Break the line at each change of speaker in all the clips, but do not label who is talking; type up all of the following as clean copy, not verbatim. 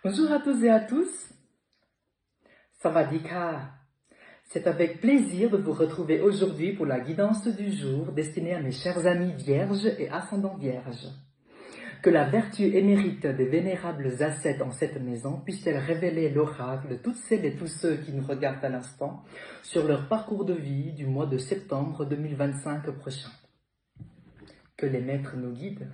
Bonjour à tous et à tous. Savadika. C'est avec plaisir de vous retrouver aujourd'hui pour la guidance du jour destinée à mes chers amis vierges et ascendants vierges. Que la vertu émérite des vénérables ascètes en cette maison puisse-t-elle révéler l'oracle de toutes celles et tous ceux qui nous regardent à l'instant sur leur parcours de vie du mois de septembre 2025 prochain. Que les maîtres nous guident.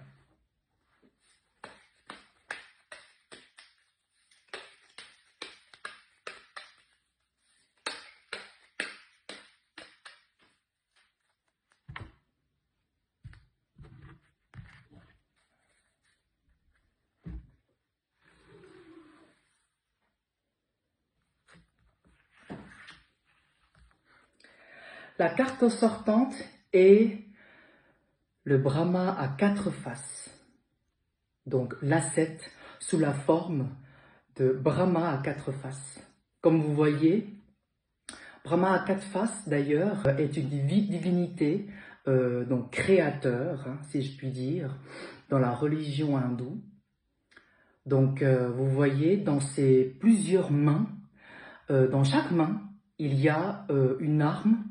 La carte sortante est le Brahma à quatre faces. Donc l'ascète sous la forme de Brahma à quatre faces. Comme vous voyez, Brahma à quatre faces d'ailleurs est une divinité, donc créateur, si je puis dire, dans la religion hindoue. Donc vous voyez dans ces plusieurs mains, dans chaque main, il y a une arme.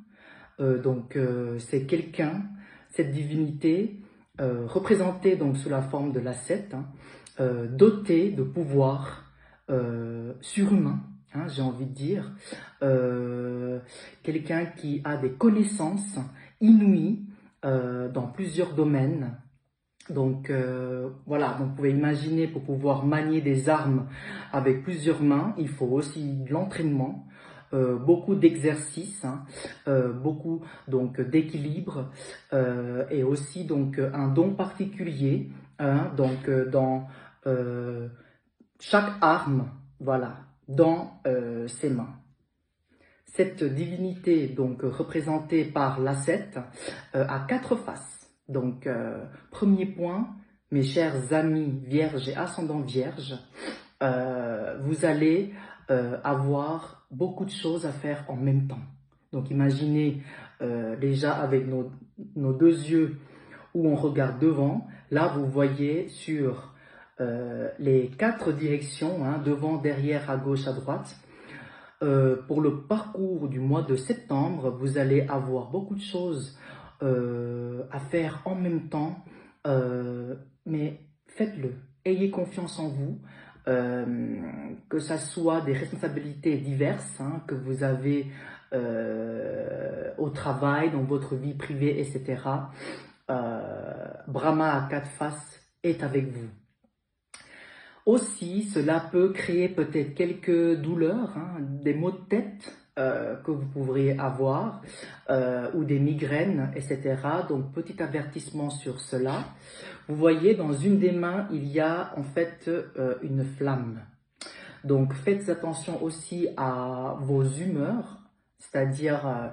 Donc c'est quelqu'un, cette divinité, représentée donc sous la forme de l'ascète, doté de pouvoirs surhumains, j'ai envie de dire, quelqu'un qui a des connaissances inouïes dans plusieurs domaines. Donc voilà, donc vous pouvez imaginer, pour pouvoir manier des armes avec plusieurs mains, il faut aussi de l'entraînement, beaucoup d'exercices, beaucoup donc d'équilibre et aussi donc un don particulier, donc dans chaque arme, voilà, dans ses mains. Cette divinité donc représentée par l'ascète a quatre faces. Donc, premier point, mes chers amis vierges et ascendants vierges, vous allez avoir beaucoup de choses à faire en même temps. Donc, imaginez déjà avec nos deux yeux où on regarde devant. Là, vous voyez sur les quatre directions, devant, derrière, à gauche, à droite. Pour le parcours du mois de septembre, vous allez avoir beaucoup de choses à faire en même temps, mais faites-le. Ayez confiance en vous, que ça soit des responsabilités diverses que vous avez au travail, dans votre vie privée, etc. Brahma à quatre faces est avec vous. Aussi, cela peut créer peut-être quelques douleurs, des maux de tête que vous pourriez avoir, ou des migraines, etc. Donc, petit avertissement sur cela. Vous voyez, dans une des mains, il y a en fait une flamme. Donc, faites attention aussi à vos humeurs, c'est-à-dire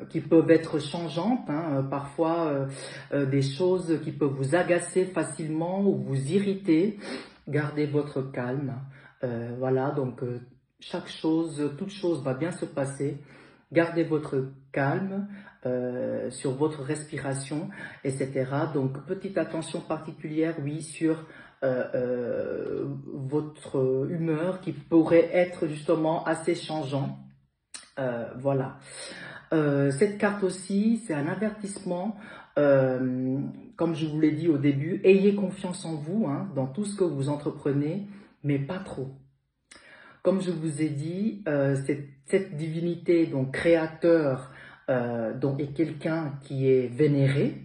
qui peuvent être changeantes, parfois des choses qui peuvent vous agacer facilement ou vous irriter. Gardez votre calme. Voilà, donc toute chose va bien se passer. Gardez votre calme sur votre respiration, etc. Donc, petite attention particulière, oui, sur votre humeur qui pourrait être justement assez changeant. Voilà. Cette carte aussi, c'est un avertissement. Comme je vous l'ai dit au début, ayez confiance en vous dans tout ce que vous entreprenez, mais pas trop. Comme je vous ai dit, cette divinité, donc créateur, donc est quelqu'un qui est vénéré,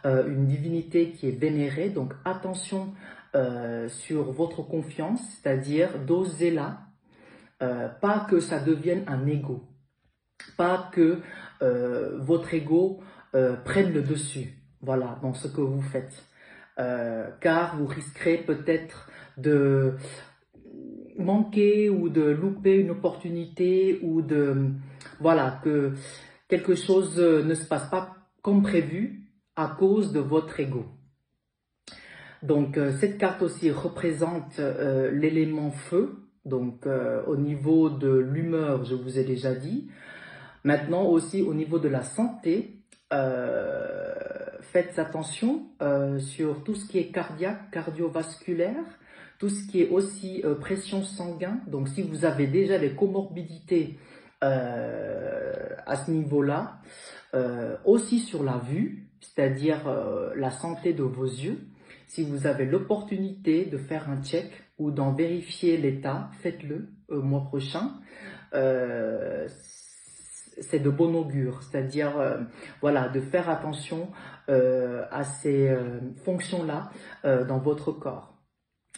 une divinité qui est vénérée, donc attention sur votre confiance, c'est-à-dire dosez-la, pas que ça devienne un ego, pas que votre ego prenne le dessus, voilà, dans ce que vous faites, car vous risquerez peut-être de manquer ou de louper une opportunité ou voilà, que quelque chose ne se passe pas comme prévu à cause de votre ego. Donc cette carte aussi représente l'élément feu, donc au niveau de l'humeur, je vous ai déjà dit. Maintenant aussi au niveau de la santé, faites attention sur tout ce qui est cardiaque, cardiovasculaire, tout ce qui est aussi pression sanguine. Donc, si vous avez déjà des comorbidités à ce niveau-là, aussi sur la vue, c'est-à-dire la santé de vos yeux. Si vous avez l'opportunité de faire un check ou d'en vérifier l'état, faites-le mois prochain. C'est de bon augure, c'est-à-dire voilà, de faire attention à ces fonctions-là dans votre corps.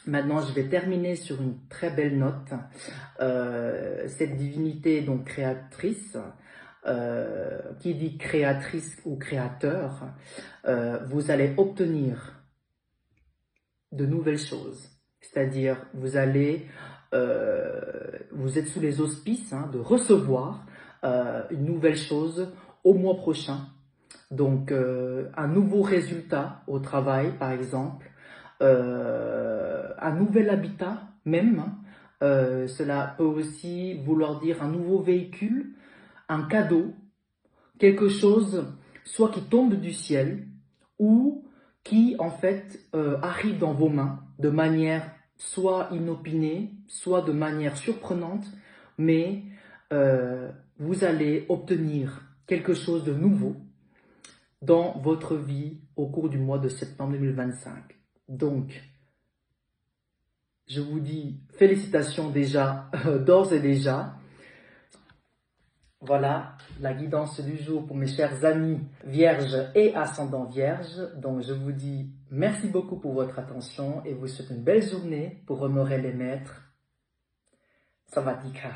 Maintenant, je vais terminer sur une très belle note. Cette divinité donc créatrice, qui dit créatrice ou créateur, vous allez obtenir de nouvelles choses. C'est-à-dire, vous êtes sous les auspices de recevoir une nouvelle chose au mois prochain. Donc, un nouveau résultat au travail, par exemple, un nouvel habitat même. Cela peut aussi vouloir dire un nouveau véhicule, un cadeau, quelque chose soit qui tombe du ciel ou qui en fait arrive dans vos mains de manière soit inopinée, soit de manière surprenante, mais vous allez obtenir quelque chose de nouveau dans votre vie au cours du mois de septembre 2025. Donc, je vous dis félicitations déjà, d'ores et déjà. Voilà la guidance du jour pour mes chers amis vierges et ascendants vierges. Donc je vous dis merci beaucoup pour votre attention et vous souhaite une belle journée pour honorer les maîtres. Sawadee ka.